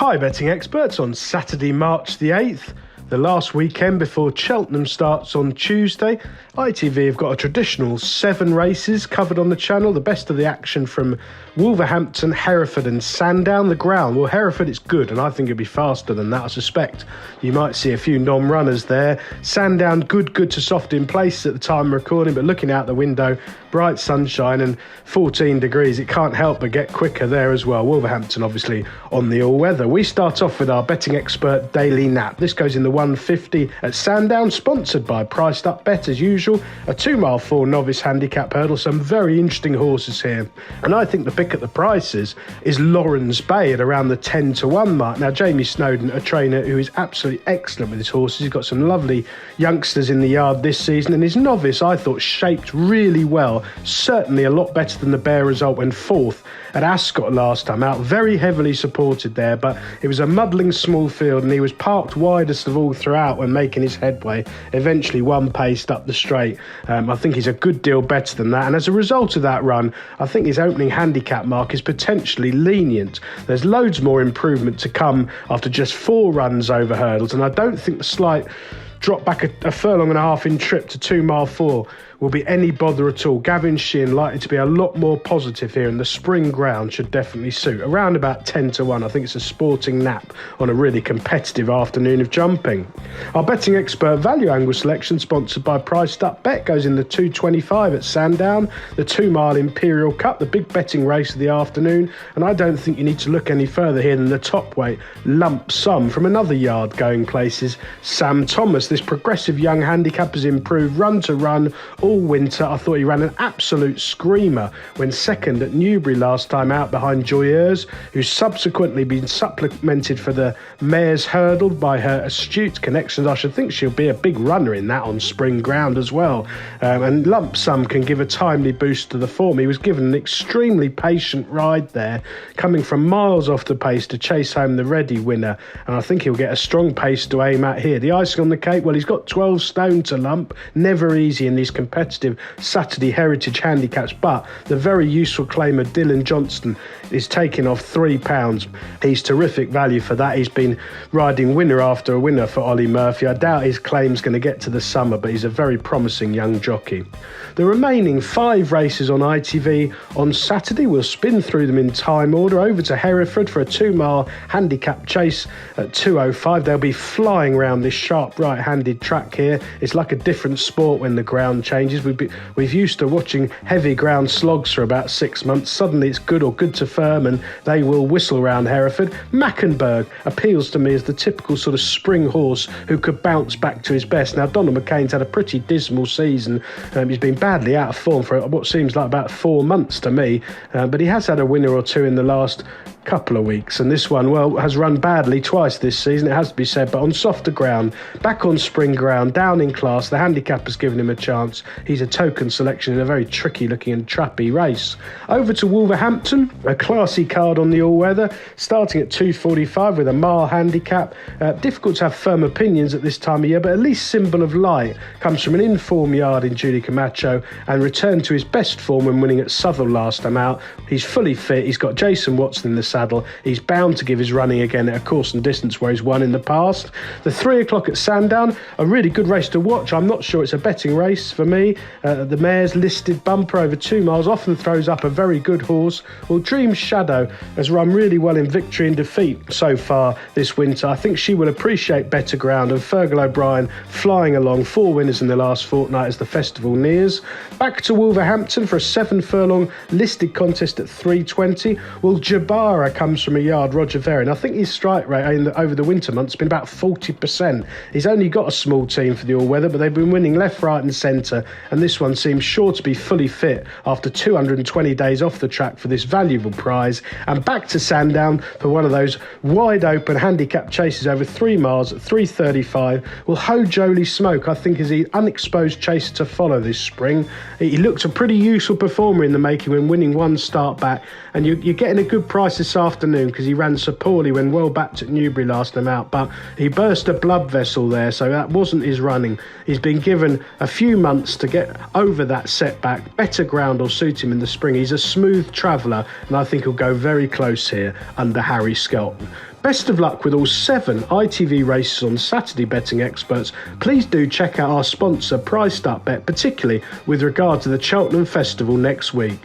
Hi betting experts, on Saturday, March the 8th, the last weekend before Cheltenham starts on Tuesday, ITV have got a traditional 7 races covered on the channel. The best of the action from Wolverhampton, Hereford and Sandown. The ground, well, Hereford it's good and I think it'll be faster than that. I suspect you might see a few non-runners there. Sandown, good to soft in place at the time of recording, but looking out the window, bright sunshine and 14 degrees, it can't help but get quicker there as well. Wolverhampton obviously on the all-weather. We start off with our betting expert daily nap. This goes in the 150 at Sandown, sponsored by Priced Up Bet as usual. A 2 mile 4 novice handicap hurdle, some very interesting horses here. And I think the pick at the prices is Lawrence Bay at around the 10 to 1 mark. Now, Jamie Snowden, a trainer who is absolutely excellent with his horses. He's got some lovely youngsters in the yard this season, and his novice, I thought, shaped really well. Certainly a lot better than the Bear result when 4th at Ascot last time out. Very heavily supported there, but it was a muddling small field and he was parked widest of all throughout when making his headway. Eventually one paced up the straight. I think he's a good deal better than that, and as a result of that run, I think his opening handicap mark is potentially lenient. There's loads more improvement to come after just 4 runs over hurdles, and I don't think the slight drop back a furlong and a half in trip to 2 mile 4 will be any bother at all. Gavin Sheehan likely to be a lot more positive here, and the spring ground should definitely suit. Around about 10 to 1, I think it's a sporting nap on a really competitive afternoon of jumping. Our betting expert value angle selection, sponsored by Priced Up Bet, goes in the 225 at Sandown, the 2 mile Imperial Cup, the big betting race of the afternoon, and I don't think you need to look any further here than the top weight Lump Sum from another yard going places, Sam Thomas. This progressive young handicap has improved run to run all winter. I thought he ran an absolute screamer when second at Newbury last time out behind Joyeuse, who's subsequently been supplemented for the Mares Hurdle by her astute connections. I should think she'll be a big runner in that on spring ground as well. And Lump Sum can give a timely boost to the form. He was given an extremely patient ride there, coming from miles off the pace to chase home the Ready winner, and I think he'll get a strong pace to aim at here. The icing on the cake, well, he's got 12 stone to lump. Never easy in these competitive Saturday Heritage handicaps, but the very useful claimer Dylan Johnston is taking off £3. He's terrific value for that. He's been riding winner after winner for Ollie Murphy. I doubt his claim's going to get to the summer, but he's a very promising young jockey. The remaining 5 races on ITV on Saturday, we'll spin through them in time order. Over to Hereford for a 2 mile handicap chase at 2:05. They'll be flying around this sharp right-handed track here. It's like a different sport when the ground changes. We've used to watching heavy ground slogs for about 6 months. Suddenly it's good or good to firm and they will whistle round Hereford. Mackenberg appeals to me as the typical sort of spring horse who could bounce back to his best. Now, Donald McCain's had a pretty dismal season. He's been badly out of form for what seems like about 4 months to me, but he has had a winner or two in the last couple of weeks, and this one, well, has run badly twice this season, it has to be said, but on softer ground, back on spring ground, down in class. The handicap has given him a chance. He's a token selection in a very tricky looking and trappy race. Over to Wolverhampton, a classy card on the all-weather, starting at 2:45 with a mile handicap. Difficult to have firm opinions at this time of year, but at least Symbol of Light comes from an in-form yard in Judy Camacho and returned to his best form when winning at Southwell last time out. He's fully fit. He's got Jason Watson in the saddle. He's bound to give his running again at a course and distance where he's won in the past. The 3 o'clock at Sandown, a really good race to watch. I'm not sure it's a betting race for me. The mare's listed bumper over 2 miles often throws up a very good horse. Well, Dream Shadow has run really well in victory and defeat so far this winter. I think she will appreciate better ground, and Fergal O'Brien flying along, 4 winners in the last fortnight as the festival nears. Back to Wolverhampton for a 7 furlong listed contest at 3:20. Well, Jabara comes from a yard, Roger Verrin. I think his strike rate over the winter months has been about 40%. He's only got a small team for the all-weather, but they've been winning left, right and centre, and this one seems sure to be fully fit after 220 days off the track for this valuable prize. And back to Sandown for one of those wide-open handicap chases over 3 miles at 3:35. Well, Ho Jolie Smoke, I think, is the unexposed chaser to follow this spring. He looked a pretty useful performer in the making when winning one start back, and you're getting a good price of this afternoon because he ran so poorly when well backed at Newbury last time out, but he burst a blood vessel there, so that wasn't his running. He's been given a few months to get over that setback. Better ground will suit him in the spring. He's a smooth traveller, and I think he'll go very close here under Harry Skelton. Best of luck with all 7 ITV races on Saturday, betting experts. Please do check out our sponsor Priced Up Bet, particularly with regard to the Cheltenham Festival next week.